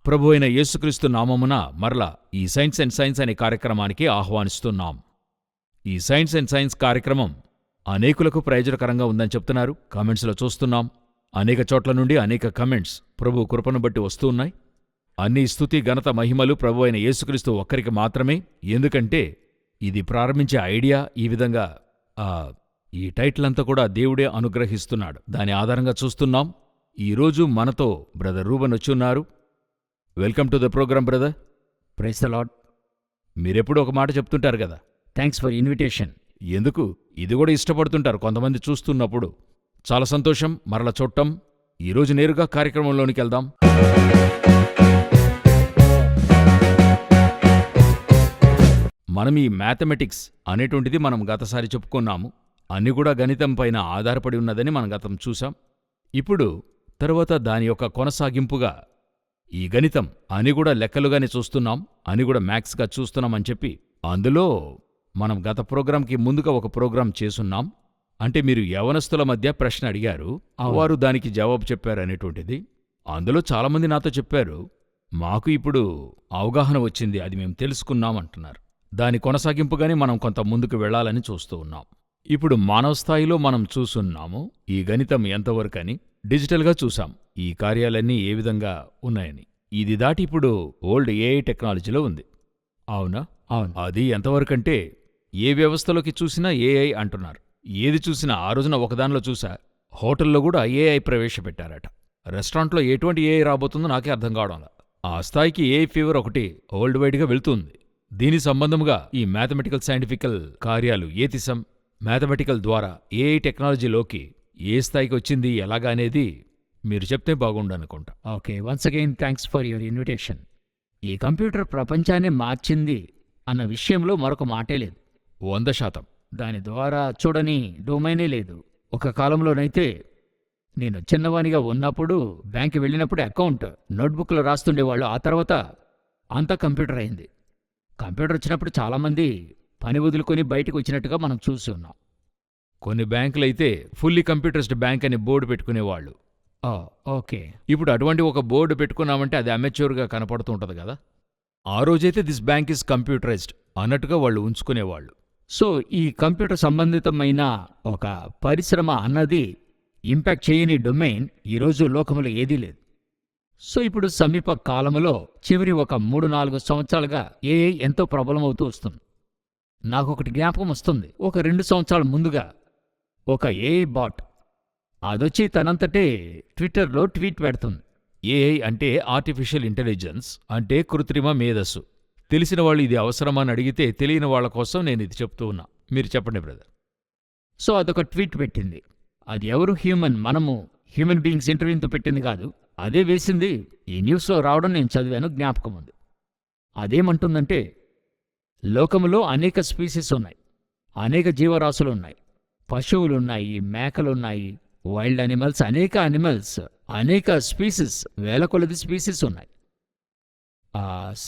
ప్రభువైన యేసుక్రీస్తు నామమున మరలా ఈ సైన్స్ అండ్ సైన్స్ అనే కార్యక్రమానికి ఆహ్వానిస్తున్నాం. ఈ సైన్స్ అండ్ సైన్స్ కార్యక్రమం అనేకులకు ప్రయోజనకరంగా ఉందని చెప్తున్నారు. కామెంట్స్లో చూస్తున్నాం. అనేక చోట్ల నుండి అనేక కమెంట్స్ ప్రభు కృపను బట్టి వస్తూ ఉన్నాయి. అన్ని స్తుతి ఘనత మహిమలు ప్రభువైన యేసుక్రీస్తు ఒక్కరికి మాత్రమే. ఎందుకంటే ఇది ప్రారంభించే ఐడియా ఈ విధంగా ఈ టైటిల్ అంతా కూడా దేవుడే అనుగ్రహిస్తున్నాడు. దాని ఆధారంగా చూస్తున్నాం. ఈరోజు మనతో బ్రదర్ రూబన్ వచ్చి ఉన్నారు. Welcome to the program brother. Praise the lord. మీరెప్పుడు ఒక మాట చెప్తుంటారు కదా, థ్యాంక్స్ ఫర్ ఇన్విటేషన్. ఎందుకు ఇది కూడా ఇష్టపడుతుంటారు కొంతమంది చూస్తున్నప్పుడు. చాలా సంతోషం మరల చూడటం. ఈరోజు నేరుగా కార్యక్రమంలోనికి వెళ్దాం. మనం ఈ మ్యాథమెటిక్స్ అనేటువంటిది మనం గతసారి చెప్పుకున్నాము. అన్ని కూడా గణితం పైన ఆధారపడి ఉన్నదని మనం గతం చూసాం. ఇప్పుడు తరువాత దాని యొక్క కొనసాగింపుగా ఈ గణితం అని కూడా లెక్కలుగానే చూస్తున్నాం, అని కూడా మ్యాథ్స్గా చూస్తున్నామని చెప్పి అందులో మనం గత ప్రోగ్రాంకి ముందుగా ఒక ప్రోగ్రాం చేసున్నాం. అంటే మీరు యవనస్తుల మధ్య ప్రశ్న అడిగారు, వారు దానికి జవాబు చెప్పారు అనేటువంటిది. అందులో చాలామంది నాతో చెప్పారు, మాకు ఇప్పుడు అవగాహన వచ్చింది, అది మేము తెలుసుకున్నాం అంటున్నారు. దాని కొనసాగింపుగానే మనం కొంత ముందుకు వెళ్లాలని చూస్తూ ఉన్నాం. ఇప్పుడు మానవ స్థాయిలో మనం చూసున్నాము ఈ గణితం ఎంతవరకని. డిజిటల్గా చూసాం ఈ కార్యాలన్నీ ఏ విధంగా ఉన్నాయని. ఇది దాటి ఇప్పుడు ఓల్డ్ ఏఐ టెక్నాలజీలో ఉంది. అవునా? అవును. అది ఎంతవరకంటే ఏ వ్యవస్థలోకి చూసినా ఏఐ అంటున్నారు. ఏది చూసినా ఆ రోజున ఒకదానిలో చూసా, హోటల్లో కూడా ఏఐ ప్రవేశపెట్టారట. రెస్టారెంట్లో ఎటువంటి ఏఐ రాబోతుందో నాకే అర్థం కావడంలా. ఆ స్థాయికి ఏఐ ఫీవర్ ఒకటి వరల్డ్ వైడ్గా వెళ్తుంది. దీని సంబంధముగా ఈ మ్యాథమెటికల్ సైంటిఫికల్ కార్యాలు ఏతిసం మ్యాథమెటికల్ ద్వారా ఏఐ టెక్నాలజీలోకి ఏ స్థాయికి వచ్చింది ఎలాగా అనేది మీరు చెప్తే బాగుండనుకుంటా. Okay, once again thanks for your invitation. ఈ కంప్యూటర్ ప్రపంచాన్ని మార్చింది అన్న విషయంలో మరొక మాటే లేదు. 100%. దాని ద్వారా చూడని డొమైనే లేదు. ఒక కాలంలోనైతే నేను చిన్నవానిగా ఉన్నప్పుడు బ్యాంక్కి వెళ్ళినప్పుడు అకౌంట్ నోట్బుక్లో రాస్తుండేవాళ్ళు. ఆ తర్వాత అంతా కంప్యూటర్ అయింది. కంప్యూటర్ వచ్చినప్పుడు చాలామంది పని వదులుకొని బయటకు వచ్చినట్టుగా మనం చూసి ఉన్నాం. కొన్ని బ్యాంకులైతే ఫుల్లీ కంప్యూటరైజ్డ్ బ్యాంక్ అని బోర్డు పెట్టుకునేవాళ్ళు. ఓకే, ఇప్పుడు అటువంటి ఒక బోర్డు పెట్టుకున్నామంటే అది అమెచ్యూర్గా కనపడుతూ ఉంటుంది కదా. ఆ రోజైతే దిస్ బ్యాంక్ ఈజ్ కంప్యూటరైజ్డ్ అన్నట్టుగా వాళ్ళు ఉంచుకునేవాళ్ళు. సో ఈ కంప్యూటర్ సంబంధితమైన ఒక పరిశ్రమ అన్నది ఇంపాక్ట్ చేయని డొమైన్ ఈరోజు లోకంలో ఏదీ లేదు. సో ఇప్పుడు సమీప కాలంలో చివరి ఒక 3-4 సంవత్సరాలుగా ఏఐ ఎంతో ప్రబలమవుతూ వస్తుంది. నాకు ఒకటి జ్ఞాపకం వస్తుంది. ఒక 2 సంవత్సరాల ముందుగా ఒక ఏఐ బాట్ అదొచ్చి తనంతటే ట్విట్టర్లో ట్వీట్ పెడుతుంది. ఏఐ అంటే ఆర్టిఫిషియల్ ఇంటెలిజెన్స్, అంటే కృత్రిమ మేధస్సు. తెలిసిన వాళ్ళు ఇది అవసరమని అడిగితే తెలియని వాళ్ళ కోసం నేను ఇది చెప్తూ ఉన్నా. మీరు చెప్పండి బ్రదర్. సో అదొక ట్వీట్ పెట్టింది. అది ఎవరు మనము హ్యూమన్ బీయింగ్స్ ఇంటర్వ్యూతో పెట్టింది కాదు, అదే వేసింది. ఈ న్యూస్లో రావడం నేను చదివాను, జ్ఞాపకం ఉంది. అదేమంటుందంటే, లోకములో అనేక స్పీసీస్ ఉన్నాయి, అనేక జీవరాశులు ఉన్నాయి, పశువులున్నాయి, మేకలున్నాయి, వైల్డ్ అనిమల్స్, అనేక స్పీసీస్, వేల కొలది స్పీసీస్ ఉన్నాయి.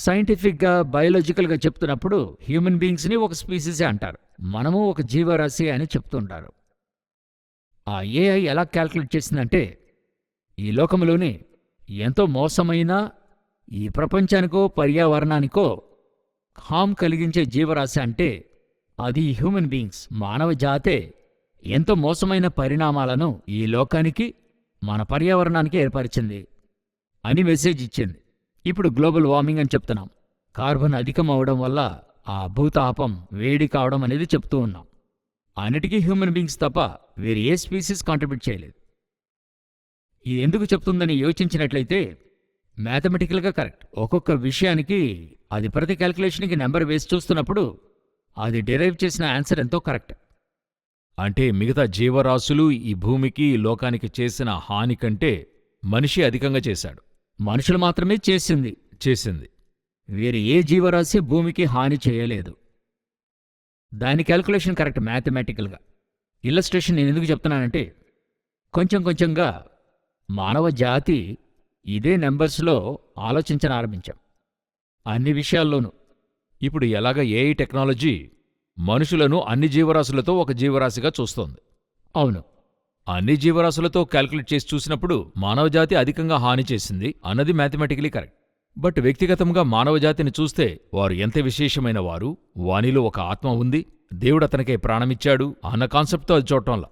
సైంటిఫిక్గా బయాలజికల్గా చెప్తున్నప్పుడు హ్యూమన్ బీయింగ్స్ని ఒక స్పీసీసే అంటారు. మనము ఒక జీవరాశి అని చెప్తుంటారు. ఆ ఏఐ ఎలా క్యాల్కులేట్ చేసిందంటే, ఈ లోకంలోనే ఎంతో మోసమైన ఈ ప్రపంచానికో పర్యావరణానికో హామ్ కలిగించే జీవరాశి అంటే అది హ్యూమన్ బీయింగ్స్, మానవ జాతే ఎంతో మోసమైన పరిణామాలను ఈ లోకానికి, మన పర్యావరణానికి ఏర్పరిచింది అని మెసేజ్ ఇచ్చింది. ఇప్పుడు గ్లోబల్ వార్మింగ్ అని చెప్తున్నాం. కార్బన్ అధికం అవడం వల్ల ఆ భూతాపం వేడి కావడం అనేది చెప్తూ ఉన్నాం. అన్నిటికీ హ్యూమన్ బీయింగ్స్ తప్ప వేరే ఏ స్పీసీస్ కాంట్రిబ్యూట్ చేయలేదు. ఇది ఎందుకు చెప్తుందని యోచించినట్లయితే మ్యాథమెటికల్గా కరెక్ట్. ఒక్కొక్క విషయానికి అది ప్రతి క్యాల్కులేషన్కి నెంబర్ వేసి చూస్తున్నప్పుడు అది డిరైవ్ చేసిన ఆన్సర్ ఎంతో కరెక్ట్. అంటే మిగతా జీవరాశులు ఈ భూమికి లోకానికి చేసిన హాని కంటే మనిషి అధికంగా చేశాడు. మనుషులు మాత్రమే చేసింది. వేరే ఏ జీవరాశి భూమికి హాని చేయలేదు. దాని క్యాల్కులేషన్ కరెక్ట్ మ్యాథమెటికల్గా. ఇల్లస్ట్రేషన్ నేను ఎందుకు చెప్తున్నానంటే, కొంచెంగా మానవ జాతి ఇదే నెంబర్స్లో ఆలోచించనారంభించాం అన్ని విషయాల్లోనూ. ఇప్పుడు ఎలాగ ఏఐ టెక్నాలజీ మనుషులను అన్ని జీవరాశులతో ఒక జీవరాశిగా చూస్తోంది. అవును, అన్ని జీవరాశులతో క్యాల్కులేట్ చేసి చూసినప్పుడు మానవజాతి అధికంగా హాని చేసింది అన్నది మ్యాథమెటికలీ కరెక్ట్. బట్ వ్యక్తిగతంగా మానవజాతిని చూస్తే వారు ఎంత విశేషమైన వారు, వానిలో ఒక ఆత్మ ఉంది, దేవుడు అతనికే ప్రాణమిచ్చాడు అన్న కాన్సెప్ట్తో అది చూడటంలా.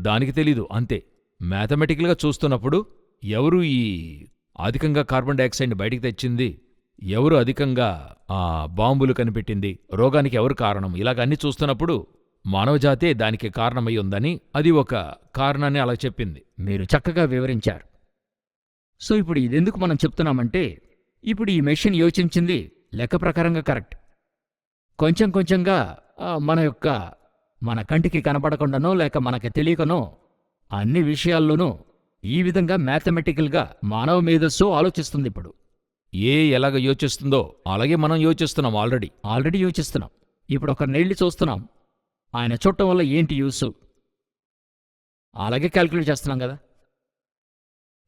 దానికి తెలీదు అంతే. మ్యాథమెటికల్గా చూస్తున్నప్పుడు ఎవరు ఈ అధికంగా కార్బన్ డైఆక్సైడ్ని బయటికి తెచ్చింది, ఎవరు అధికంగా బాంబులు కనిపెట్టింది, రోగానికి ఎవరు కారణం, ఇలాగ అన్ని చూస్తున్నప్పుడు మానవజాతే దానికి కారణమై ఉందని అది ఒక కారణాన్ని అలా చెప్పింది. మీరు చక్కగా వివరించారు. సో ఇప్పుడు ఇదెందుకు మనం చెప్తున్నామంటే, ఇప్పుడు ఈ మెషిన్ యోచించింది లెక్క ప్రకారంగా కరెక్ట్. కొంచెం కొంచెంగా మన కంటికి కనపడకుండానో లేక మనకి తెలియకనో అన్ని విషయాల్లోనూ ఈ విధంగా మ్యాథమెటికల్గా మానవ మేధస్సు ఆలోచిస్తుంది. ఇప్పుడు ఎలాగ యోచిస్తుందో అలాగే మనం యోచిస్తున్నాం. ఆల్రెడీ యోచిస్తున్నాం. ఇప్పుడు ఒక నెళ్ళి చూస్తున్నాం, ఆయన చూడటం వల్ల ఏంటి యూసు, అలాగే క్యాల్కులేట్ చేస్తున్నాం కదా.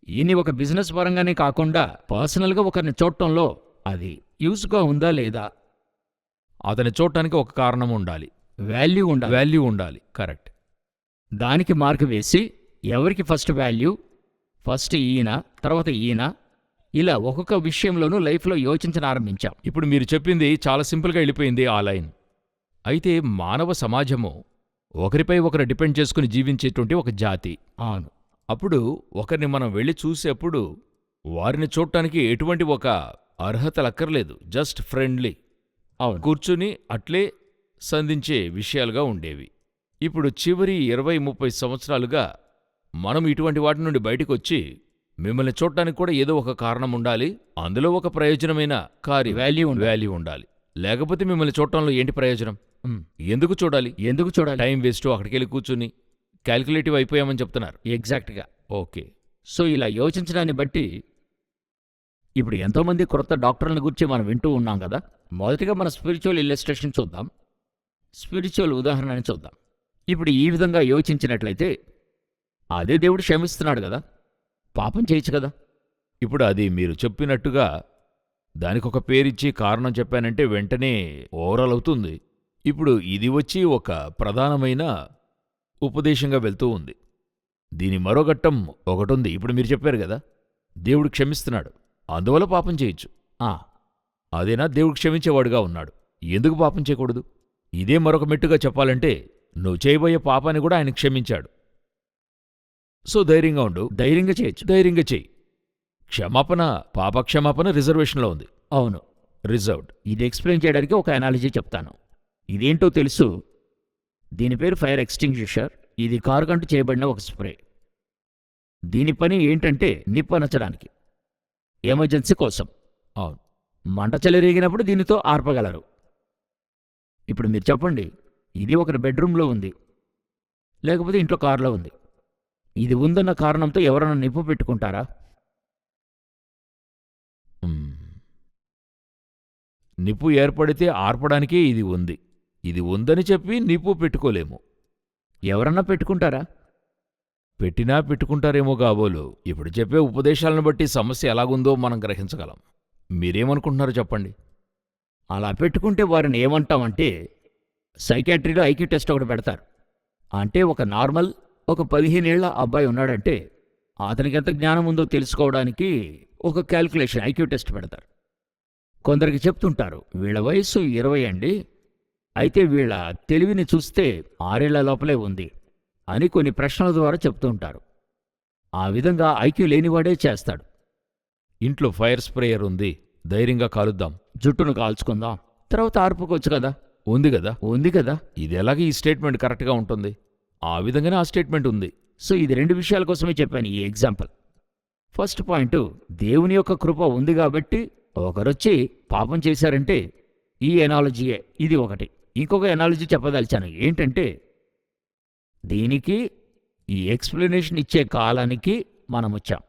ఈయన్ని ఒక బిజినెస్ పరంగానే కాకుండా పర్సనల్గా ఒకరిని చూడటంలో అది యూస్గా ఉందా లేదా, అతని చూడటానికి ఒక కారణం ఉండాలి, వాల్యూ ఉండాలి. కరెక్ట్. దానికి మార్కు వేసి ఎవరికి ఫస్ట్ వాల్యూ, ఫస్ట్ ఈయన, తర్వాత ఈయన, ఇలా ఒక్కొక్క విషయంలోనూ లైఫ్లో యోచించడం ఆరంభించాం. ఇప్పుడు మీరు చెప్పింది చాలా సింపుల్గా వెళ్ళిపోయింది ఆ లైన్. అయితే మానవ సమాజము ఒకరిపై ఒకరు డిపెండ్ చేసుకుని జీవించేటువంటి ఒక జాతి. అవును. అప్పుడు ఒకరిని మనం వెళ్ళి చూసేప్పుడు వారిని చూడటానికి ఎటువంటి ఒక అర్హతలక్కర్లేదు, జస్ట్ ఫ్రెండ్లీ. అవును. కూర్చుని అట్లే సంధించే విషయాలుగా ఉండేవి. ఇప్పుడు చివరి 20-30 సంవత్సరాలుగా మనం ఇటువంటి వాటి నుండి బయటికొచ్చి మిమ్మల్ని చూడటానికి కూడా ఏదో ఒక కారణం ఉండాలి, అందులో ఒక ప్రయోజనమైన వాల్యూ ఉండాలి. లేకపోతే మిమ్మల్ని చూడటంలో ఏంటి ప్రయోజనం? ఎందుకు చూడాలి? Time waste. అక్కడికెళ్ళి కూర్చుని క్యాల్కులేటివ్ అయిపోయామని చెప్తున్నారు. ఎగ్జాక్ట్గా. ఓకే. సో ఇలా యోచించడాన్ని బట్టి ఇప్పుడు ఎంతోమంది కొత్త డాక్టర్లను గురించి మనం వింటూ ఉన్నాం కదా. మొదటిగా మన స్పిరిచువల్ ఇల్లస్ట్రేషన్ చూద్దాం, స్పిరిచువల్ ఉదాహరణని చూద్దాం. ఇప్పుడు ఈ విధంగా యోచించినట్లయితే అదే దేవుడు క్షమిస్తున్నాడు కదా, పాపం చేయొచ్చు కదా. ఇప్పుడు అది మీరు చెప్పినట్టుగా దానికొక పేరిచ్చి కారణం చెప్పానంటే వెంటనే ఓవరాల్ అవుతుంది. ఇప్పుడు ఇది వచ్చి ఒక ప్రధానమైన ఉపదేశంగా వెళ్తూ ఉంది. దీని మరో ఘట్టం ఒకటుంది. ఇప్పుడు మీరు చెప్పారు కదా, దేవుడు క్షమిస్తున్నాడు, అందువల్ల పాపం చేయొచ్చు. అదేనా దేవుడు క్షమించేవాడుగా ఉన్నాడు, ఎందుకు పాపం చేయకూడదు? ఇదే మరొక మెట్టుగా చెప్పాలంటే నువ్వు చేయబోయే పాపాన్ని కూడా ఆయన క్షమించాడు. సో ధైర్యంగా ఉండు, ధైర్యంగా చేయొచ్చు, ధైర్యంగా చెయ్యి. పాపక్షమాపణ రిజర్వేషన్లో ఉంది. అవును, రిజర్వ్డ్. ఇది ఎక్స్ప్లెయిన్ చేయడానికి ఒక అనాలజీ చెప్తాను. ఇదేంటో తెలుసు, దీని పేరు ఫైర్ ఎక్స్టింగ్విషర్. ఇది కారుకంటూ చేయబడిన ఒక స్ప్రే. దీని పని ఏంటంటే నిప్పు అనచడానికి, ఎమర్జెన్సీ కోసం. అవును. మంట చెలరేగినప్పుడు దీనితో ఆర్పగలరు. ఇప్పుడు మీరు చెప్పండి, ఇది ఒకరి బెడ్రూమ్లో ఉంది, లేకపోతే ఇంట్లో కారులో ఉంది. ఇది ఉందన్న కారణంతో ఎవరైనా నిప్పు పెట్టుకుంటారా? నిప్పు ఏర్పడితే ఆర్పడానికే ఇది ఉంది. ఇది ఉందని చెప్పి నిప్పు పెట్టుకోలేము. ఎవరన్నా పెట్టుకుంటారా? పెట్టినా పెట్టుకుంటారేమో కాబోలు. ఇప్పుడు చెప్పే ఉపదేశాలను బట్టి సమస్య ఎలాగుందో మనం గ్రహించగలం. మీరేమనుకుంటున్నారో చెప్పండి. అలా పెట్టుకుంటే వారిని ఏమంటామంటే, సైకాట్రీలో ఐక్యూ టెస్ట్ ఒకటి పెడతారు. అంటే ఒక నార్మల్ 15 ఏళ్ల అబ్బాయి ఉన్నాడంటే అతనికి ఎంత జ్ఞానం ఉందో తెలుసుకోవడానికి ఒక క్యాల్కులేషన్ ఐక్యూ టెస్ట్ పెడతారు. కొందరికి చెప్తుంటారు, వీళ్ళ వయస్సు 20 అండి, అయితే వీళ్ళ తెలివిని చూస్తే 6 ఏళ్ల లోపలే ఉంది అని కొన్ని ప్రశ్నల ద్వారా చెప్తూ ఉంటారు. ఆ విధంగా ఐక్యూ లేనివాడే చేస్తాడు. ఇంట్లో ఫైర్ స్ప్రేయర్ ఉంది, ధైర్యంగా కాలుద్దాం, జుట్టును కాల్చుకుందాం, తర్వాత ఆర్పుకోవచ్చు కదా. ఉంది కదా. ఇది ఎలాగే ఈ స్టేట్మెంట్ కరెక్ట్గా ఉంటుంది? ఆ విధంగానే ఆ స్టేట్మెంట్ ఉంది. సో ఇది 2 విషయాల కోసమే చెప్పాను ఈ ఎగ్జాంపుల్. ఫస్ట్ పాయింట్, దేవుని యొక్క కృప ఉంది కాబట్టి ఒకరొచ్చి పాపం చేశారంటే ఈ ఎనాలజీయే. ఇది ఒకటి. ఇంకొక ఎనాలజీ చెప్పదలిచాను. ఏంటంటే, దీనికి ఈ ఎక్స్ప్లెనేషన్ ఇచ్చే కాలానికి మనం వచ్చాం.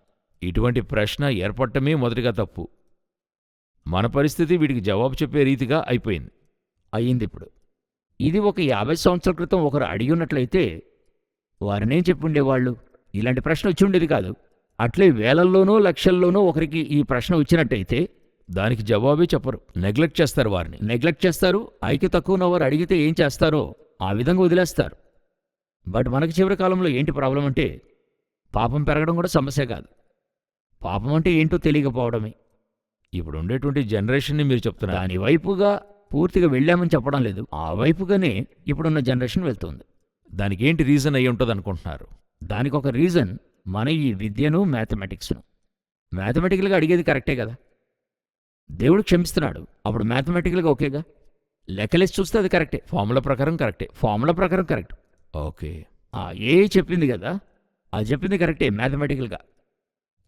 ఇటువంటి ప్రశ్న ఏర్పడటమే మొదటిగా తప్పు. మన పరిస్థితి వీటికి జవాబు చెప్పే రీతిగా అయ్యింది. ఇప్పుడు ఇది ఒక 50 సంవత్సరాల క్రితం ఒకరు అడిగి ఉన్నట్లయితే వారినేం చెప్పుండేవాళ్ళు? ఇలాంటి ప్రశ్న వచ్చి ఉండేది కాదు. అట్లే వేలల్లోనో లక్షల్లోనో ఒకరికి ఈ ప్రశ్న వచ్చినట్టయితే దానికి జవాబే చెప్పరు, నెగ్లెక్ట్ చేస్తారు. వారిని నెగ్లెక్ట్ చేస్తారు. ఐక్య తక్కువ ఉన్నవారు అడిగితే ఏం చేస్తారో ఆ విధంగా వదిలేస్తారు. బట్ మనకి చివరి కాలంలో ఏంటి ప్రాబ్లం అంటే, పాపం పెరగడం కూడా సమస్య కాదు, పాపం అంటే ఏంటో తెలియకపోవడమే. ఇప్పుడు ఉండేటువంటి జనరేషన్ని మీరు చెప్తున్నారు. దాని వైపుగా పూర్తిగా వెళ్ళామని చెప్పడం లేదు. ఆ వైపుగానే ఇప్పుడున్న జనరేషన్ వెళ్తుంది. దానికి ఏంటి రీజన్ అయి ఉంటుంది అనుకుంటున్నారు? దానికి ఒక రీజన్ మన ఈ విద్యను, మ్యాథమెటిక్స్ను. మ్యాథమెటికల్గా అడిగేది కరెక్టే కదా. దేవుడు క్షమిస్తున్నాడు, అప్పుడు మ్యాథమెటికల్గా ఓకేగా. లెక్కలేసి చూస్తే అది కరెక్టే, ఫార్ములా ప్రకారం కరెక్టే. ఫార్ములా ప్రకారం కరెక్ట్. ఓకే. ఏ చెప్పింది కదా, అది చెప్పింది కరెక్టే మ్యాథమెటికల్గా.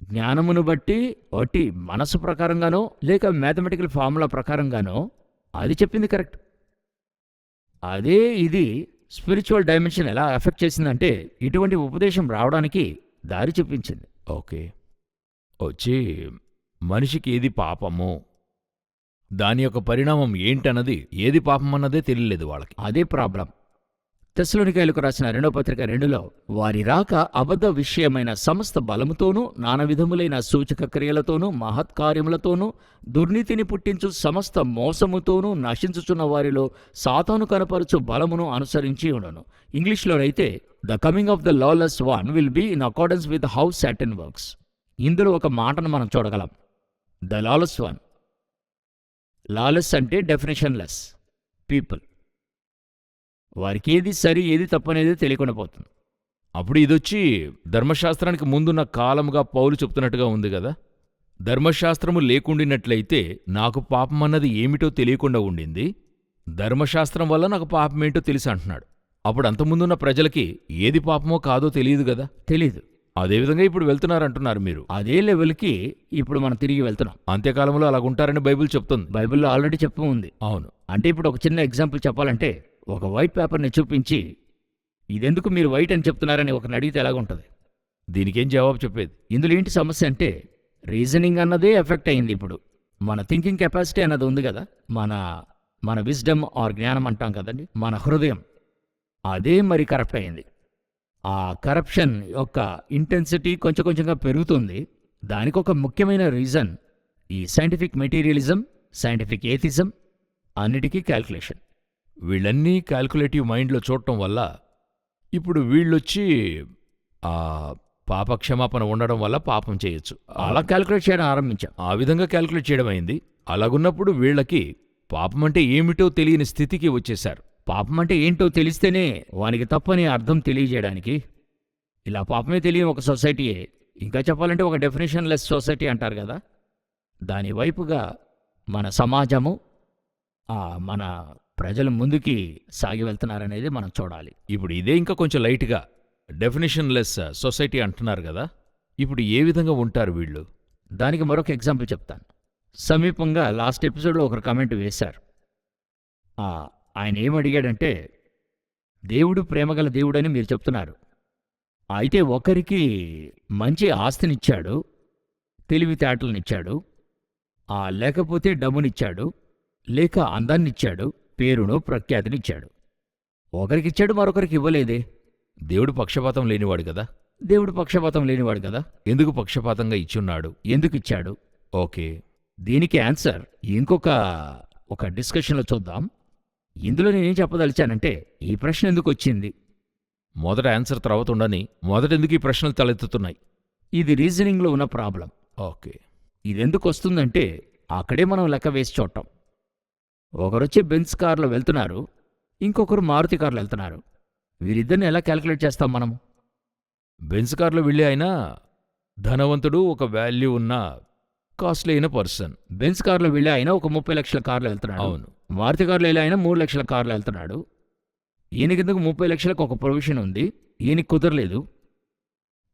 జ్ఞానమును బట్టి ఒకటి మనసు ప్రకారంగానో లేక మ్యాథమెటికల్ ఫార్ములా ప్రకారంగానో అది చెప్పింది కరెక్ట్. అదే ఇది స్పిరిచువల్ డైమెన్షన్ ఎలా ఎఫెక్ట్ చేసిందంటే ఇటువంటి ఉపదేశం రావడానికి దారి చూపించింది. ఓకే. వచ్చి మనిషికి ఏది పాపము, దాని యొక్క పరిణామం ఏంటన్నది, ఏది పాపం అన్నదే తెలియలేదు వాళ్ళకి. అదే ప్రాబ్లం. తెస్సలోనికైలకు రాసిన 2వ పత్రిక 2లో వారి రాక అబద్ధ విషయమైన సమస్త బలముతోనూ నానా విధములైన సూచక క్రియలతోనూ మహత్కార్యములతోనూ దుర్నీతిని పుట్టించు సమస్త మోసముతోనూ నశించుచున్న వారిలో సాతాను కనపరుచు బలమును అనుసరించి ఉండును. ఇంగ్లీష్లోనైతే the coming of the lawless one will be in accordance with how Satan works. ఇందులో ఒక మాటను మనం చూడగలం, ద లాలెస్ వన్. లాలెస్ అంటే డెఫినేషన్ లెస్ పీపుల్. వారికి ఏది సరి ఏది తప్పనేది తెలియకుండా పోతుంది. అప్పుడు ఇదొచ్చి ధర్మశాస్త్రానికి ముందున్న కాలముగా పౌలు చెప్తున్నట్టుగా ఉంది కదా. ధర్మశాస్త్రము లేకుండినట్లయితే నాకు పాపం అన్నది ఏమిటో తెలియకుండా ఉండింది, ధర్మశాస్త్రం వల్ల నాకు పాపమేంటో తెలిసి అంటున్నాడు. అప్పుడు అంతకుముందున్న ప్రజలకి ఏది పాపమో కాదో తెలియదు కదా. తెలీదు. అదేవిధంగా ఇప్పుడు వెళ్తున్నారంటున్నారు మీరు. అదే లెవెల్కి ఇప్పుడు మనం తిరిగి వెళ్తున్నాం. అంత్యకాలంలో అలాగుంటారని బైబిల్ చెప్తుంది. బైబిల్లో ఆల్రెడీ చెప్పు ఉంది. అవును. అంటే ఇప్పుడు ఒక చిన్న ఎగ్జాంపుల్ చెప్పాలంటే, ఒక వైట్ పేపర్ని చూపించి ఇదెందుకు మీరు వైట్ అని చెప్తున్నారని ఒకరిని అడిగితే ఎలాగుంటుంది? దీనికేం జవాబు చెప్పేది? ఇందులో ఏంటి సమస్య అంటే రీజనింగ్ అన్నదే ఎఫెక్ట్ అయింది. ఇప్పుడు మన థింకింగ్ కెపాసిటీ అన్నది ఉంది కదా, మన విజ్డమ్ ఆర్ జ్ఞానం అంటాం కదండి, మన హృదయం, అదే మరి కరప్ట్ అయింది. ఆ కరప్షన్ యొక్క ఇంటెన్సిటీ కొంచెం కొంచెంగా పెరుగుతుంది. దానికి ఒక ముఖ్యమైన రీజన్ ఈ సైంటిఫిక్ మెటీరియలిజం, సైంటిఫిక్ ఏథిజం, అన్నిటికీ క్యాల్కులేషన్. వీళ్ళన్నీ క్యాల్కులేటివ్ మైండ్లో చూడటం వల్ల ఇప్పుడు వీళ్ళొచ్చి ఆ పాపక్షమాపణ ఉండడం వల్ల పాపం చేయొచ్చు, అలా క్యాల్కులేట్ చేయడం ఆరంభించాం. ఆ విధంగా క్యాల్కులేట్ చేయడం అయింది. అలాగున్నప్పుడు వీళ్ళకి పాపం అంటే ఏమిటో తెలియని స్థితికి వచ్చేశారు. పాపం అంటే ఏంటో తెలిస్తేనే వానికి తప్పని అర్థం తెలియజేయడానికి. ఇలా పాపమే తెలియని ఒక సొసైటీయే, ఇంకా చెప్పాలంటే ఒక డెఫినేషన్ లెస్ సొసైటీ అంటారు కదా, దాని వైపుగా మన సమాజము, మన ప్రజలు ముందుకి సాగి వెళ్తున్నారనేది మనం చూడాలి. ఇప్పుడు ఇదే ఇంకా కొంచెం లైట్గా డెఫినేషన్ లెస్ సొసైటీ అంటున్నారు కదా, ఇప్పుడు ఏ విధంగా ఉంటారు వీళ్ళు? దానికి మరొక ఎగ్జాంపుల్ చెప్తాను. సమీపంగా లాస్ట్ ఎపిసోడ్లో ఒకరు కమెంట్ వేశారు. ఆయన ఏమడిగాడంటే, దేవుడు ప్రేమగల దేవుడని మీరు చెప్తున్నారు, అయితే ఒకరికి మంచి ఆస్తినిచ్చాడు, తెలివితేటలనిచ్చాడు, లేకపోతే డబ్బునిచ్చాడు, లేక అందాన్నిచ్చాడు, పేరును ప్రఖ్యాతినిచ్చాడు. ఒకరికిచ్చాడు, మరొకరికి ఇవ్వలేదే. దేవుడు పక్షపాతం లేనివాడు కదా. దేవుడు పక్షపాతం లేనివాడు కదా. ఎందుకు పక్షపాతంగా ఇచ్చున్నాడు? ఎందుకు ఇచ్చాడు? ఓకే, దీనికి ఆన్సర్ ఒక డిస్కషన్లో చూద్దాం. ఇందులో నేనేం చెప్పదలిచానంటే, ఈ ప్రశ్న ఎందుకు వచ్చింది, మొదట ఆన్సర్ తర్వాత ఉండని మొదట ఎందుకు ఈ ప్రశ్నలు తలెత్తుతున్నాయి? ఇది రీజనింగ్లో ఉన్న ప్రాబ్లం. ఓకే, ఇది ఎందుకు వస్తుందంటే అక్కడే మనం లెక్క వేసి చూడటం. ఒకరొచ్చి బెంజ్ కార్లో వెళ్తున్నారు, ఇంకొకరు మారుతి కార్లో వెళ్తున్నారు. వీరిద్దరిని ఎలా క్యాల్కులేట్ చేస్తాం మనము? బెంజ్ కార్లో వెళ్ళి ఆయన ధనవంతుడు, ఒక వాల్యూ ఉన్న కాస్ట్లీ అయిన పర్సన్. బెంజ్ కార్లో వెళ్ళి ఆయన ఒక 30 లక్షల కార్లో వెళ్తున్నాడు. అవును. మారుతి కార్లో వెళ్ళి ఆయన 3 లక్షల కార్లో వెళ్తున్నాడు. ఈయనకిందుకు 30 లక్షలకు ఒక ప్రొవిజన్ ఉంది, ఈయనకి కుదరలేదు.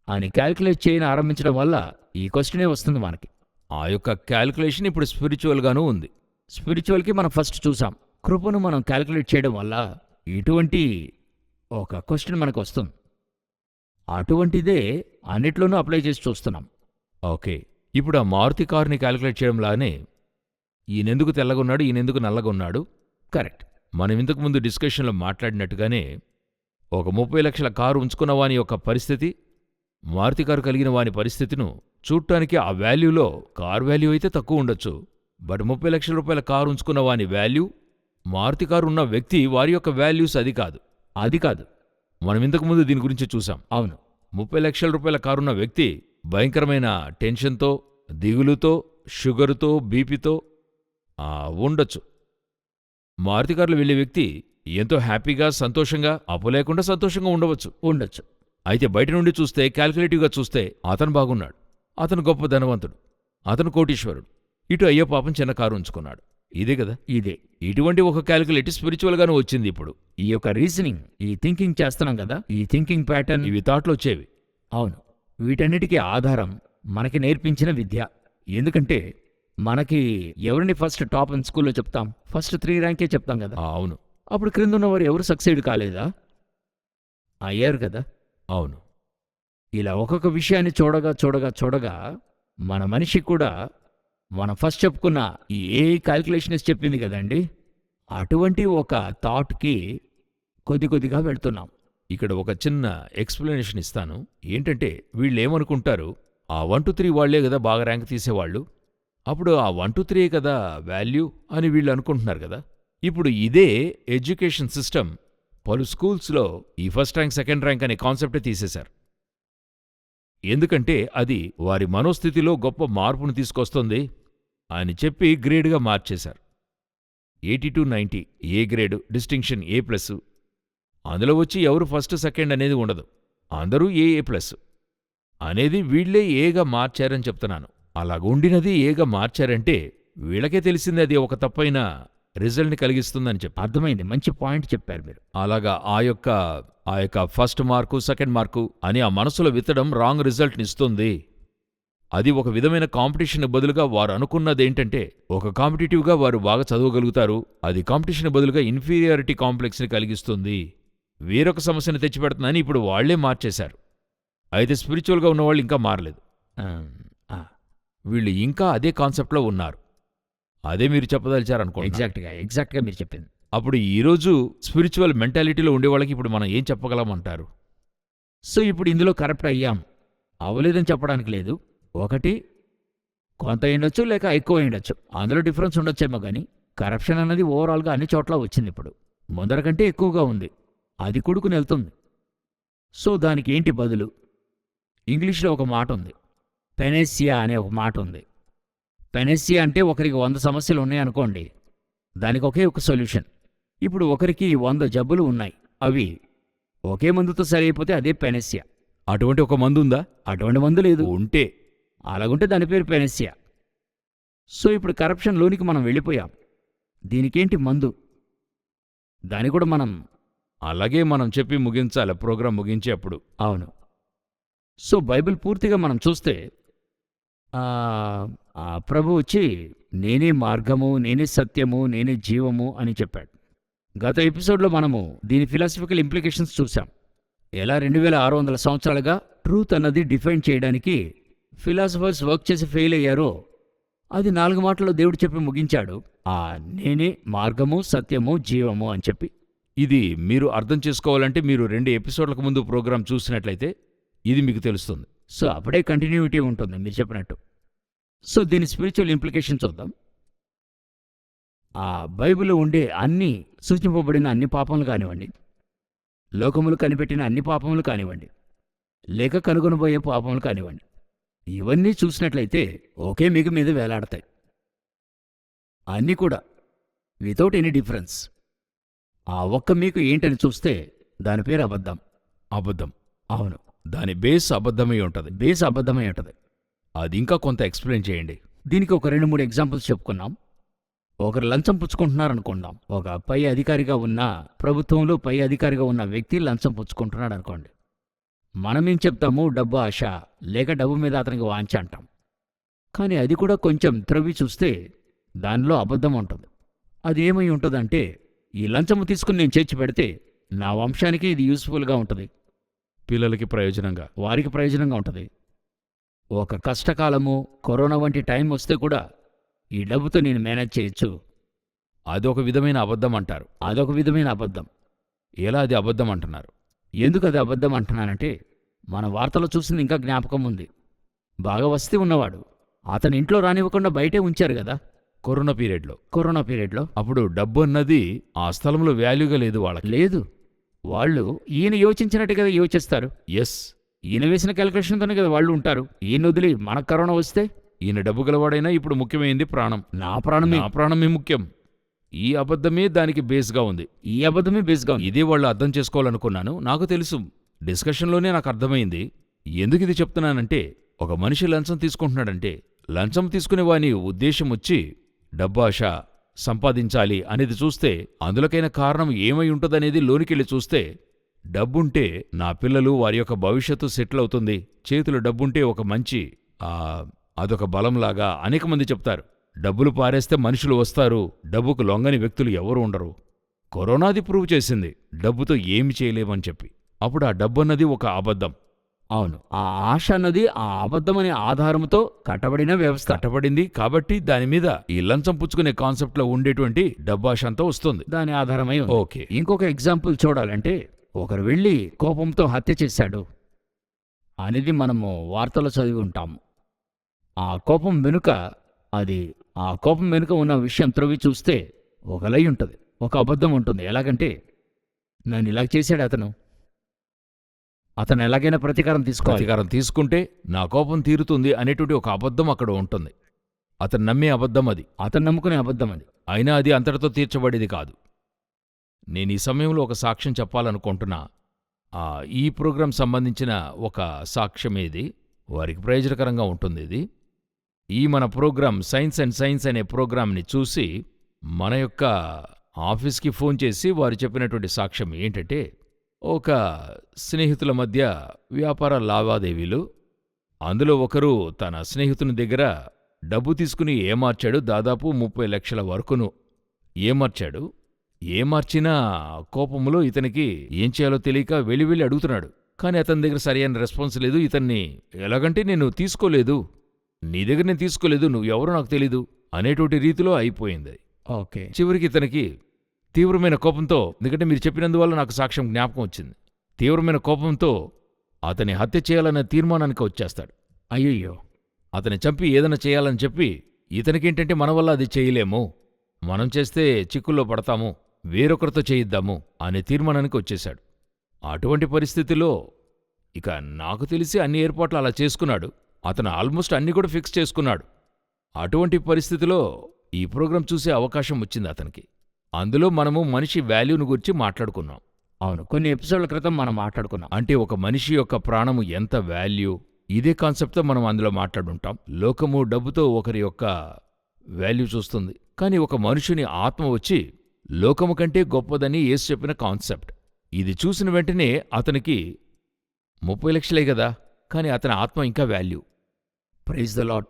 ఆయన క్యాల్కులేట్ చేయని ఆరంభించడం వల్ల ఈ క్వశ్చనే వస్తుంది మనకి. ఆ యొక్క క్యాల్కులేషన్ ఇప్పుడు స్పిరిచువల్గానూ ఉంది. స్పిరిచువల్కి మనం ఫస్ట్ చూసాం. కృపను మనం క్యాల్కులేట్ చేయడం వల్ల ఇటువంటి ఒక క్వశ్చన్ మనకు వస్తుంది. అటువంటిదే అన్నిట్లోనూ అప్లై చేసి చూస్తున్నాం. ఓకే, ఇప్పుడు ఆ మారుతి కారుని క్యాల్కులేట్ చేయడంలానే ఈయనెందుకు తెల్లగొన్నాడు, ఈయనెందుకు నల్లగొన్నాడు? కరెక్ట్. మనం ఇంతకుముందు డిస్కషన్లో మాట్లాడినట్టుగానే ఒక 30 లక్షల కారు ఉంచుకున్న వాని యొక్క పరిస్థితి, మారుతి కారు కలిగిన వాని పరిస్థితిను చూడటానికి ఆ వాల్యూలో కారు వాల్యూ అయితే తక్కువ ఉండొచ్చు, బట్ 30 లక్షల రూపాయల కారు ఉంచుకున్న వాని వాల్యూ, మారుతి కారు ఉన్న వ్యక్తి వారి యొక్క వాల్యూస్ అది కాదు. మనం ఇంతకుముందు దీని గురించి చూసాం. అవును. 30 లక్షల రూపాయల కారున్న వ్యక్తి భయంకరమైన టెన్షన్తో, దిగులుతో షుగరుతో, బీపీతో ఉండొచ్చు. మారుతి కారులో వెళ్ళే వ్యక్తి ఎంతో హ్యాపీగా, సంతోషంగా, అప్పు లేకుండా సంతోషంగా ఉండవచ్చు. ఉండొచ్చు. అయితే బయట నుండి చూస్తే, క్యాల్కులేటివ్గా చూస్తే అతను బాగున్నాడు, అతను గొప్ప ధనవంతుడు, అతను కోటీశ్వరుడు. ఇటు అయ్యో పాపం చిన్న కారు ఉంచుకున్నాడు. ఇదే కదా. ఇదే ఇటువంటి ఒక క్యాల్కులేటివ్ స్పిరిచువల్గానూ వచ్చింది. ఇప్పుడు ఈ యొక్క రీజనింగ్, ఈ థింకింగ్ చేస్తున్నాం కదా, ఈ థింకింగ్ ప్యాటర్న్, ఇవి థాట్లు వచ్చేవి. అవును, వీటన్నిటికీ ఆధారం మనకి నేర్పించిన విద్య. ఎందుకంటే మనకి ఎవరిని ఫస్ట్ టాప్ అని స్కూల్లో చెప్తాం? ఫస్ట్ 3 ర్యాంకే చెప్తాం కదా. అవును, అప్పుడు క్రింద ఉన్నవారు ఎవరు సక్సెడ్ కాలేదా? అయ్యారు కదా. అవును. ఇలా ఒక్కొక్క విషయాన్ని చూడగా చూడగా చూడగా మన మనిషి కూడా మనం ఫస్ట్ చెప్పుకున్న ఈ ఏ క్యాల్కులేషన్స్ చెప్పింది కదండి, అటువంటి ఒక థాట్కి కొద్ది కొద్దిగా వెళ్తున్నాం. ఇక్కడ ఒక చిన్న ఎక్స్ప్లెనేషన్ ఇస్తాను. ఏంటంటే వీళ్ళేమనుకుంటారు, ఆ 1 2 3 వాళ్లే కదా బాగా ర్యాంక్ తీసేవాళ్ళు, అప్పుడు ఆ 1 2 3 కదా వాల్యూ అని వీళ్ళు అనుకుంటున్నారు కదా. ఇప్పుడు ఇదే ఎడ్యుకేషన్ సిస్టమ్ పలు స్కూల్స్లో ఈ ఫస్ట్ ర్యాంక్, సెకండ్ ర్యాంక్ అనే కాన్సెప్టే తీసేశారు. ఎందుకంటే అది వారి మనోస్థితిలో గొప్ప మార్పును తీసుకొస్తుంది అని చెప్పి గ్రేడ్గా మార్చేశారు. 82 90 ఏ గ్రేడు, డిస్టింక్షన్ A+. అందులో వచ్చి ఎవరు ఫస్ట్ సెకండ్ అనేది ఉండదు, అందరూ A+. అనేది వీళ్లే ఏగా మార్చారని చెప్తున్నాను. అలాగుండినది ఏగా మార్చారంటే వీళ్ళకే తెలిసింది అది ఒక తప్పైన రిజల్ట్ని కలిగిస్తుందని చెప్పి. అర్థమైంది, మంచి పాయింట్ చెప్పారు మీరు. అలాగా ఆ యొక్క ఫస్ట్ మార్కు, సెకండ్ మార్కు అని ఆ మనసులో విత్తడం రాంగ్ రిజల్ట్ని ఇస్తుంది. అది ఒక విధమైన కాంపిటీషన్ బదులుగా వారు అనుకున్నదేంటంటే, ఒక కాంపిటేటివ్గా వారు బాగా చదవగలుగుతారు, అది కాంపిటీషన్ బదులుగా ఇన్ఫీరియారిటీ కాంప్లెక్స్ని కలిగిస్తుంది, వేరొక సమస్యను తెచ్చిపెడుతుందని ఇప్పుడు వాళ్లే మార్చేశారు. అయితే స్పిరిచువల్గా ఉన్నవాళ్ళు ఇంకా మారలేదు. వీళ్ళు ఇంకా అదే కాన్సెప్ట్లో ఉన్నారు. అదే మీరు చెప్పదలిచారనుకో. ఎగ్జాక్ట్గా మీరు చెప్పింది. అప్పుడు ఈరోజు స్పిరిచువల్ మెంటాలిటీలో ఉండేవాళ్ళకి ఇప్పుడు మనం ఏం చెప్పగలమంటారు? సో ఇప్పుడు ఇందులో కరప్ట్ అయ్యాం, అవ్వలేదని చెప్పడానికి లేదు. ఒకటి కొంత అయ్యుండొచ్చు, లేక ఎక్కువ అయ్యుండొచ్చు, అందులో డిఫరెన్స్ ఉండొచ్చేమో కానీ కరప్షన్ అన్నది ఓవరాల్గా అన్ని చోట్ల వచ్చింది. ఇప్పుడు ముందర కంటే ఎక్కువగా ఉంది, అది కొడుకుని వెళ్తుంది. సో దానికి ఏంటి బదులు? ఇంగ్లీష్లో ఒక మాట ఉంది, పెనెసియా అనే ఒక మాట ఉంది. పెనెసియా అంటే ఒకరికి 100 సమస్యలు ఉన్నాయనుకోండి, దానికి ఒకే ఒక సొల్యూషన్. ఇప్పుడు ఒకరికి 100 జబ్బులు ఉన్నాయి, అవి ఒకే మందుతో సరైపోతే అదే పెనెసియా. అటువంటి ఒక మందు ఉందా? అటువంటి మందు లేదు. ఉంటే అలాగుంటే దాని పేరు పెనెసియా. సో ఇప్పుడు కరప్షన్లోనికి మనం వెళ్ళిపోయాం. దీనికేంటి మందు? దాన్ని కూడా మనం అలాగే మనం చెప్పి ముగించాలి, ప్రోగ్రాం ముగించేప్పుడు. అవును. సో బైబిల్ పూర్తిగా మనం చూస్తే ప్రభు వచ్చి నేనే మార్గము, నేనే సత్యము, నేనే జీవము అని చెప్పాడు. గత ఎపిసోడ్లో మనము దీని ఫిలాసఫికల్ ఇంప్లికేషన్స్ చూసాం. ఎలా 2600 సంవత్సరాలుగా ట్రూత్ అన్నది డిఫైన్ చేయడానికి ఫిలాసఫర్స్ వర్క్ చేసి ఫెయిల్ అయ్యారో, అది 4 మాటల్లో దేవుడు చెప్పి ముగించాడు. నేనే మార్గము, సత్యము, జీవము అని చెప్పి. ఇది మీరు అర్థం చేసుకోవాలంటే మీరు 2 ఎపిసోడ్లకు ముందు ప్రోగ్రాం చూసినట్లయితే ఇది మీకు తెలుస్తుంది. సో అప్పుడే కంటిన్యూటీ ఉంటుంది మీరు చెప్పినట్టు. సో దీని స్పిరిచువల్ ఇంప్లికేషన్ చూద్దాం. బైబిల్లో ఉండే అన్ని సూచింపబడిన అన్ని పాపములు కానివ్వండి, లోకములు కనిపెట్టిన అన్ని పాపములు కానివ్వండి, లేక కనుగొనబోయే పాపములు కానివ్వండి, ఇవన్నీ చూసినట్లయితే ఒకే మిగ మీద వేలాడతాయి. అన్నీ కూడా వితౌట్ ఎనీ డిఫరెన్స్. ఒక్క మీకు ఏంటని చూస్తే దాని పేరు అబద్ధం. అబద్ధం. అవును, దాని బేస్ అబద్ధమై ఉంటుంది. బేస్ అబద్ధమై ఉంటుంది. అది ఇంకా కొంత ఎక్స్ప్లెయిన్ చేయండి. దీనికి ఒక 2-3 ఎగ్జాంపుల్స్ చెప్పుకున్నాం. ఒకరు లంచం పుచ్చుకుంటున్నారనుకుందాం. ఒక పై అధికారిగా ఉన్న, ప్రభుత్వంలో పై అధికారిగా ఉన్న వ్యక్తి లంచం పుచ్చుకుంటున్నాడు అనుకోండి. మనమేం చెప్తాము? డబ్బు ఆశ, లేక డబ్బు మీద అతనికి వాంఛ అంటాం. కానీ అది కూడా కొంచెం త్రవ్వి చూస్తే దానిలో అబద్ధం ఉంటుంది. అది ఏమై ఉంటుందంటే, ఈ లంచము తీసుకుని నేను చేర్చి పెడితే నా వంశానికి ఇది యూస్ఫుల్గా ఉంటుంది, పిల్లలకి ప్రయోజనంగా, వారికి ప్రయోజనంగా ఉంటుంది. ఒక కష్టకాలము, కరోనా వంటి టైం వస్తే కూడా ఈ డబ్బుతో నేను మేనేజ్ చేయొచ్చు. అదొక విధమైన అబద్ధం అంటారు. అదొక విధమైన అబద్ధం. ఎలా అది అబద్ధం అంటున్నారు? ఎందుకు అది అబద్ధం అంటున్నానంటే, మన వార్తలో చూసింది ఇంకా జ్ఞాపకం ఉంది. బాగా వస్తీ ఉన్నవాడు అతని ఇంట్లో రానివ్వకుండా బయటే ఉంచారు కదా కరోనా పీరియడ్లో. అప్పుడు డబ్బు అన్నది ఆ స్థలంలో వాల్యూగా లేదు, వాళ్ళకి లేదు. వాళ్ళు ఈయన యోచించినట్టు కదా యోచిస్తారు. ఎస్, ఈయన వేసిన క్యాలిక్యులేషన్తోనే కదా వాళ్ళు ఉంటారు. ఈయన వదిలి మనకు కరోనా వస్తే ఈయన డబ్బు గలవాడైనా ఇప్పుడు ముఖ్యమైంది ప్రాణం. నా ప్రాణమే నా ప్రాణమే ముఖ్యం. ఈ అబద్ధమే దానికి బేస్గా ఉంది. ఈ అబద్ధమే బేస్గా ఉంది. ఇదే వాళ్ళు అర్థం చేసుకోవాలనుకున్నాను. నాకు తెలుసు, డిస్కషన్లోనే నాకు అర్థమైంది. ఎందుకు ఇది చెప్తున్నానంటే, ఒక మనిషి లంచం తీసుకుంటున్నాడంటే లంచం తీసుకునే వాని ఉద్దేశం వచ్చి డబ్బాశ, సంపాదించాలి అనేది చూస్తే అందులోకైన కారణం ఏమై ఉంటుందనేది లోనికెళ్ళి చూస్తే, డబ్బుంటే నా పిల్లలు వారి యొక్క భవిష్యత్తు సెటిల్ అవుతుంది, చేతులు డబ్బుంటే ఒక మంచి అదొక బలంలాగా అనేక మంది చెప్తారు. డబ్బులు పారేస్తే మనుషులు వస్తారు, డబ్బుకు లొంగని వ్యక్తులు ఎవరు ఉండరు. కరోనాది ప్రూవ్ చేసింది డబ్బుతో ఏమి చేయలేమని చెప్పి. అప్పుడు ఆ డబ్బన్నది ఒక అబద్ధం. అవును, ఆ ఆశ అన్నది ఆ అబద్ధమనే ఆధారంతో కట్టబడిన వ్యవస్థ. కట్టబడింది కాబట్టి దాని మీద ఈ లంచం పుచ్చుకునే కాన్సెప్ట్లో ఉండేటువంటి డబ్బాశ అంతా వస్తుంది. దాని ఆధారమై ఉంది. ఓకే, ఇంకొక ఎగ్జాంపుల్ చూడాలంటే, ఒకరు వెళ్ళి కోపంతో హత్య చేశాడు అనేది మనము వార్తలో చదివి ఉంటాము. ఆ కోపం వెనుక ఉన్న విషయం త్రవ్వి చూస్తే ఒక లై ఉంటుంది, ఒక అబద్ధం ఉంటుంది. ఎలాగంటే, నన్ను ఇలా చేశాడు అతను ఎలాగైనా ప్రతీకారం తీసుకోవాలి, ప్రతీకారం తీసుకుంటే నా కోపం తీరుతుంది అనేటువంటి ఒక అబద్ధం అక్కడ ఉంటుంది. అతను నమ్మే అబద్ధం అది. అతను నమ్ముకునే అబద్ధం అది. అయినా అది అంతటితో తీర్చబడేది కాదు. నేను ఈ సమయంలో ఒక సాక్ష్యం చెప్పాలనుకుంటున్నా. ఈ ప్రోగ్రాం సంబంధించిన ఒక సాక్ష్యం ఇది, వారికి ప్రయోజనకరంగా ఉంటుంది. ఇది మన ప్రోగ్రాం సైన్స్ అండ్ సైన్స్ అనే ప్రోగ్రాంని చూసి మన యొక్క ఆఫీస్కి ఫోన్ చేసి వారు చెప్పినటువంటి సాక్ష్యం ఏంటంటే, ఒక స్నేహితుల మధ్య వ్యాపార లావాదేవీలు, అందులో ఒకరు తన స్నేహితుని దగ్గర డబ్బు తీసుకుని ఏమార్చాడు. దాదాపు 30 లక్షల వరకును ఏమార్చాడు. ఏమార్చినా కోపంలో ఇతనికి ఏం చేయాలో తెలియక వెళ్ళి అడుగుతున్నాడు. కానీ అతని దగ్గర సరైన రెస్పాన్స్ లేదు. ఇతన్ని ఎలాగంటే, నేను తీసుకోలేదు, నీ దగ్గర నేను తీసుకోలేదు, నువ్వు ఎవరో నాకు తెలీదు అనేటువంటి రీతిలో అయిపోయింది. ఓకే, చివరికి ఇతనికి తీవ్రమైన కోపంతో, ఎందుకంటే మీరు చెప్పినందువల్ల నాకు సాక్ష్యం జ్ఞాపకం వచ్చింది, తీవ్రమైన కోపంతో అతని హత్య చేయాలనే తీర్మానానికి వచ్చేస్తాడు. అయ్యయ్యో, అతని చంపి ఏదైనా చేయాలని చెప్పి, ఇతనికేంటంటే మన వల్ల అది చేయలేము, మనం చేస్తే చిక్కుల్లో పడతాము, వేరొకరితో చేయిద్దాము అనే తీర్మానానికి వచ్చేశాడు. అటువంటి పరిస్థితిలో ఇక నాకు తెలిసి అన్ని ఏర్పాట్లు అలా చేసుకున్నాడు. అతను ఆల్మోస్ట్ అన్ని కూడా ఫిక్స్ చేసుకున్నాడు. అటువంటి పరిస్థితిలో ఈ ప్రోగ్రాం చూసే అవకాశం వచ్చింది అతనికి. అందులో మనము మనిషి వాల్యూను గురించి మాట్లాడుకున్నాం. అవును, కొన్ని ఎపిసోడ్ల క్రితం మనం మాట్లాడుకున్నాం. అంటే ఒక మనిషి యొక్క ప్రాణము ఎంత వాల్యూ, ఇదే కాన్సెప్ట్తో మనం అందులో మాట్లాడుంటాం. లోకము డబ్బుతో ఒకరి యొక్క వాల్యూ చూస్తుంది, కానీ ఒక మనుషుని ఆత్మ వచ్చి లోకము కంటే గొప్పదని యేసు చెప్పిన కాన్సెప్ట్. ఇది చూసిన వెంటనే అతనికి 30 లక్షలే కదా, కానీ అతని ఆత్మ ఇంకా వాల్యూ. Praise the lord.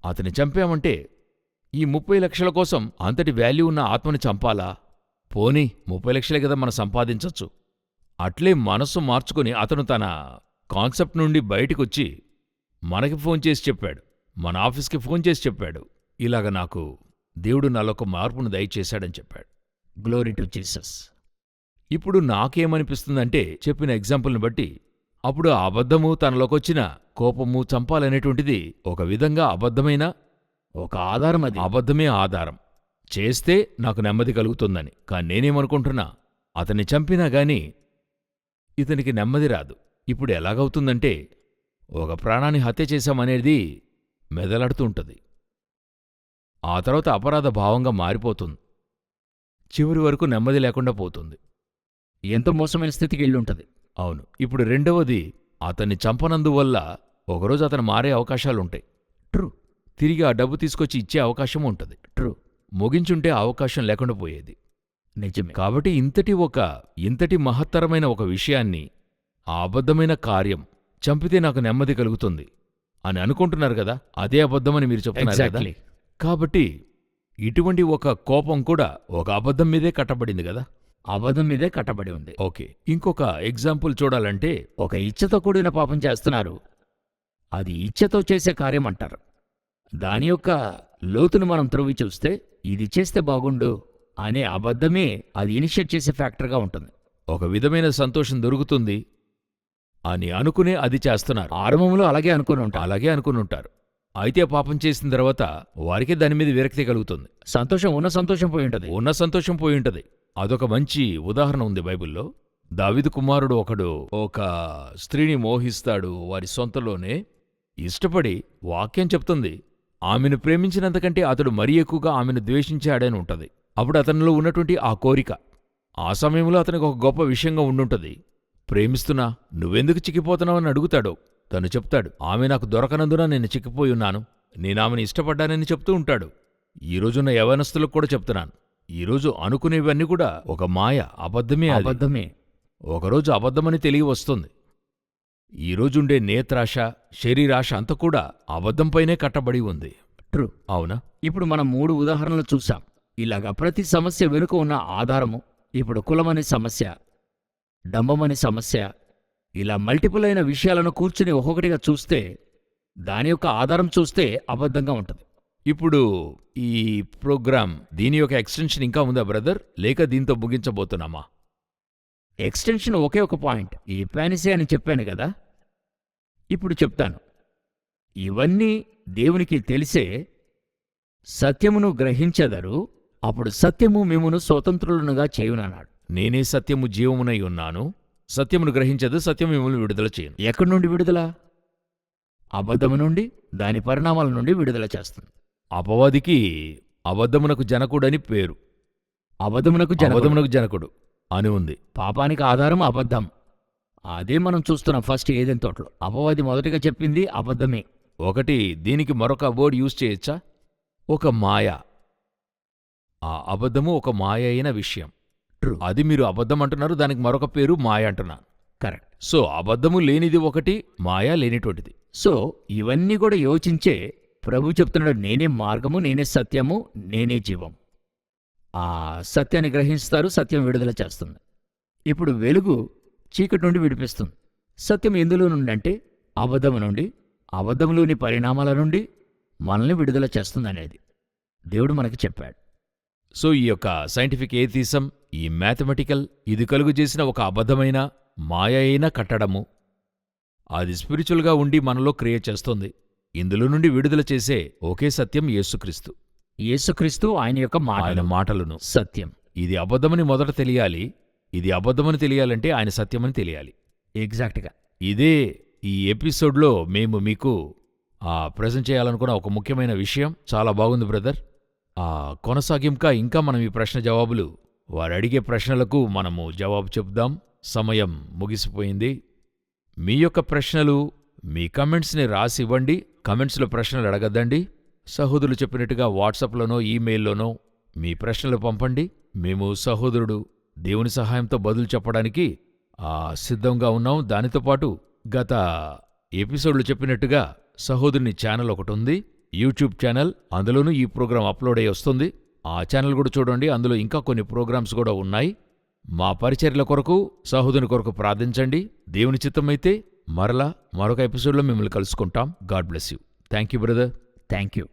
అతని చంపామంటే ఈ 30 లక్షల కోసం అంతటి వాల్యూ ఉన్న ఆత్మని చంపాలా? పోనీ 30 లక్షలే కదా మనం సంపాదించొచ్చు. అట్లే మనస్సు మార్చుకుని అతను తన కాన్సెప్ట్ నుండి బయటికొచ్చి మనకి ఫోన్ చేసి చెప్పాడు, మన ఆఫీస్కి ఫోన్ చేసి చెప్పాడు, ఇలాగ నాకు దేవుడు నాలోక మార్పును దయచేశాడని చెప్పాడు. Glory to Jesus. ఇప్పుడు నాకేమనిపిస్తుందంటే, చెప్పిన ఎగ్జాంపుల్ని బట్టి, అప్పుడు ఆ అబద్ధము తనలోకొచ్చిన కోపము చంపాలనేటువంటిది ఒక విధంగా అబద్ధమైన ఒక ఆధారం. అది అబద్ధమే ఆధారం. చేస్తే నాకు నెమ్మది కలుగుతుందని. కానీ నేనేమనుకుంటున్నా, అతన్ని చంపినా గాని ఇతనికి నెమ్మది రాదు. ఇప్పుడు ఎలాగవుతుందంటే, ఒక ప్రాణాన్ని హత్య చేశామనేది మెదలాడుతుంటది. ఆ తర్వాత అపరాధ భావంగా మారిపోతుంది. చివరి వరకు నెమ్మది లేకుండా పోతుంది. ఎంతో మోసమైన స్థితికి వెళ్ళుంటది. అవును. ఇప్పుడు రెండవది, అతన్ని చంపనందువల్ల ఒకరోజు అతను మారే అవకాశాలుంటాయి. ట్రూ. తిరిగి ఆ డబ్బు తీసుకొచ్చి ఇచ్చే అవకాశం ఉంటుంది. ట్రూ. ముగించుంటే ఆ అవకాశం లేకుండా పోయేది. నిజమే. కాబట్టి ఇంతటి మహత్తరమైన ఒక విషయాన్ని, ఆ అబద్ధమైన కార్యం చంపితే నాకు నెమ్మది కలుగుతుంది అని అనుకుంటున్నారు కదా, అదే అబద్ధమని మీరు చెప్తున్నారు కదా. కాబట్టి ఇటువంటి ఒక కోపం కూడా ఒక అబద్ధం మీదే కట్టబడింది కదా. అబద్ధం మీదే కట్టబడి ఉంది. ఓకే, ఇంకొక ఎగ్జాంపుల్ చూడాలంటే, ఒక ఇచ్ఛతో కూడిన పాపం చేస్తున్నారు, అది ఇచ్ఛతో చేసే కార్యం అంటారు. దాని యొక్క లోతును మనం త్రవ్వి చూస్తే, ఇది చేస్తే బాగుండు అనే అబద్ధమే అది ఇనిషియేట్ చేసే ఫ్యాక్టర్గా ఉంటుంది. ఒక విధమైన సంతోషం దొరుకుతుంది అని అనుకునే అది చేస్తున్నారు. ఆరంభంలో అలాగే అనుకుని ఉంటారు. అయితే పాపం చేసిన తర్వాత వారికే దాని మీద విరక్తి కలుగుతుంది. ఉన్న సంతోషం పోయి ఉంటుంది. అదొక మంచి ఉదాహరణ ఉంది బైబిల్లో. దావీదు కుమారుడు ఒకడు ఒక స్త్రీని మోహిస్తాడు వారి సొంతలోనే. ఇష్టపడి వాక్యం చెప్తుంది ఆమెను ప్రేమించినంతకంటే అతడు మరీ ఎక్కువగా ఆమెను ద్వేషించాడని ఉంటది. అప్పుడు అతనిలో ఉన్నటువంటి ఆ కోరిక ఆ సమయంలో అతనికి ఒక గొప్ప విషయంగా ఉండుంటది. ప్రేమిస్తున్నా నువ్వెందుకు చిక్కిపోతున్నావని అడుగుతాడో తను చెప్తాడు, ఆమె నాకు దొరకనందున నేను చిక్కిపోయి ఉన్నాను, నేనామెను ఇష్టపడ్డానని చెప్తూ ఉంటాడు. ఈరోజున్న యవనస్తులకు కూడా చెప్తున్నాను, ఈరోజు అనుకునేవన్నీ కూడా ఒక మాయ, అబద్ధమే. అబద్ధమే. ఒకరోజు అబద్ధమని తెలియ వస్తుంది. ఈరోజుండే నేత్రాశ, శరీరాశ అంతా కూడా అబద్ధంపైనే కట్టబడి ఉంది. ట్రూ. అవునా? ఇప్పుడు మనం 3 ఉదాహరణలు చూసాం. ఇలాగా ప్రతి సమస్య వెనుక ఉన్న ఆధారము, ఇప్పుడు కులమనే సమస్య, డంబమనే సమస్య, ఇలా మల్టిపుల్ అయిన విషయాలను కూర్చుని ఒక్కొక్కటిగా చూస్తే దాని యొక్క ఆధారం చూస్తే అబద్ధంగా ఉంటుంది. ఇప్పుడు ఈ ప్రోగ్రాం దీని యొక్క ఎక్స్టెన్షన్ ఇంకా ఉందా బ్రదర్, లేక దీంతో ముగించబోతున్నామా? ఎక్స్టెన్షన్ ఒకే ఒక పాయింట్, ఈ పానిసే అని చెప్పాను కదా, ఇప్పుడు చెప్తాను. ఇవన్నీ దేవునికి తెలిసే సత్యమును గ్రహించెదరు, అప్పుడు సత్యము మిమ్మును స్వతంత్రులనుగా చేయునన్నాడు. నేనే సత్యము జీవమునై ఉన్నాను, సత్యమును గ్రహించదు, సత్యం మిమ్మల్ని విడుదల చేయను. ఎక్కడి నుండి విడుదల? అబద్ధము నుండి, దాని పరిణామాల నుండి విడుదల చేస్తుంది. అపవాదికి అబద్ధమునకు జనకుడని పేరు. అబద్ధమునకు జనకుడు అని ఉంది. పాపానికి ఆధారం అబద్ధం. అదే మనం చూస్తున్నాం ఫస్ట్ ఏదెన్ తోటలో. అపవాది మొదటిగా చెప్పింది అబద్ధమే. ఒకటి దీనికి మరొక వర్డ్ యూజ్ చేయొచ్చా? ఒక మాయ. ఆ అబద్ధము ఒక మాయ అయిన విషయం. ట్రూ. అది మీరు అబద్ధం అంటున్నారు, దానికి మరొక పేరు మాయ అంటున్నారు. కరెక్ట్. సో అబద్ధము లేనిది ఒకటి, మాయ లేనిటువంటిది. సో ఇవన్నీ కూడా యోచించే ప్రభు చెప్తున్నాడు, నేనే మార్గము, నేనే సత్యము, నేనే జీవం. ఆ సత్యాన్ని గ్రహిస్తారు, సత్యం విడుదల చేస్తుంది. ఇప్పుడు వెలుగు చీకటి నుండి విడిపిస్తుంది. సత్యం ఎందులో నుండి అంటే అబద్ధము నుండి, అబద్ధంలోని పరిణామాల నుండి మనల్ని విడుదల చేస్తుంది అనేది దేవుడు మనకి చెప్పాడు. సో ఈ యొక్క సైంటిఫిక్ ఏథీసం, ఈ మ్యాథమెటికల్, ఇది కలుగు చేసిన ఒక అబద్ధమైన మాయ అయిన కట్టడము, అది స్పిరిచువల్గా ఉండి మనలో క్రియేట్ చేస్తుంది. ఇందులో నుండి విడుదల చేసే ఒకే సత్యం యేసుక్రీస్తు. యేసుక్రీస్తు ఆయన యొక్క ఆయన మాటలను. సత్యం. ఇది అబద్ధమని మొదట తెలియాలి. ఇది అబద్ధమని తెలియాలంటే ఆయన సత్యమని తెలియాలి. ఎగ్జాక్ట్గా ఇదే ఈ ఎపిసోడ్లో మేము మీకు ప్రజెంట్ చేయాలనుకున్న ఒక ముఖ్యమైన విషయం. చాలా బాగుంది బ్రదర్. కొనసాగింపుగా ఇంకా మనం ఈ ప్రశ్న జవాబులు, వారు అడిగే ప్రశ్నలకు మనము జవాబు చెప్దాం. సమయం ముగిసిపోయింది. మీ యొక్క ప్రశ్నలు, మీ కమెంట్స్ని రాసి ఇవ్వండి. కమెంట్స్లో ప్రశ్నలు అడగద్దండి. సహోదరులు చెప్పినట్టుగా వాట్సాప్లోనో ఈమెయిల్లోనో మీ ప్రశ్నలు పంపండి. మేము సహోదరుడు దేవుని సహాయంతో బదులు చెప్పడానికి సిద్ధంగా ఉన్నాం. దానితో పాటు గత ఎపిసోడ్లు చెప్పినట్టుగా సహోదరుని ఛానల్ ఒకటి ఉంది, యూట్యూబ్ ఛానల్. అందులోనూ ఈ ప్రోగ్రాం అప్లోడ్ అయ్యి వస్తుంది. ఆ ఛానల్ కూడా చూడండి. అందులో ఇంకా కొన్ని ప్రోగ్రామ్స్ కూడా ఉన్నాయి. మా పరిచర్యల కొరకు, సహోదరుని కొరకు ప్రార్థించండి. దేవుని చిత్తమైతే మరలా మరొక ఎపిసోడ్లో మిమ్మల్ని కలుసుకుంటాం. God bless you. Thank you brother. Thank you.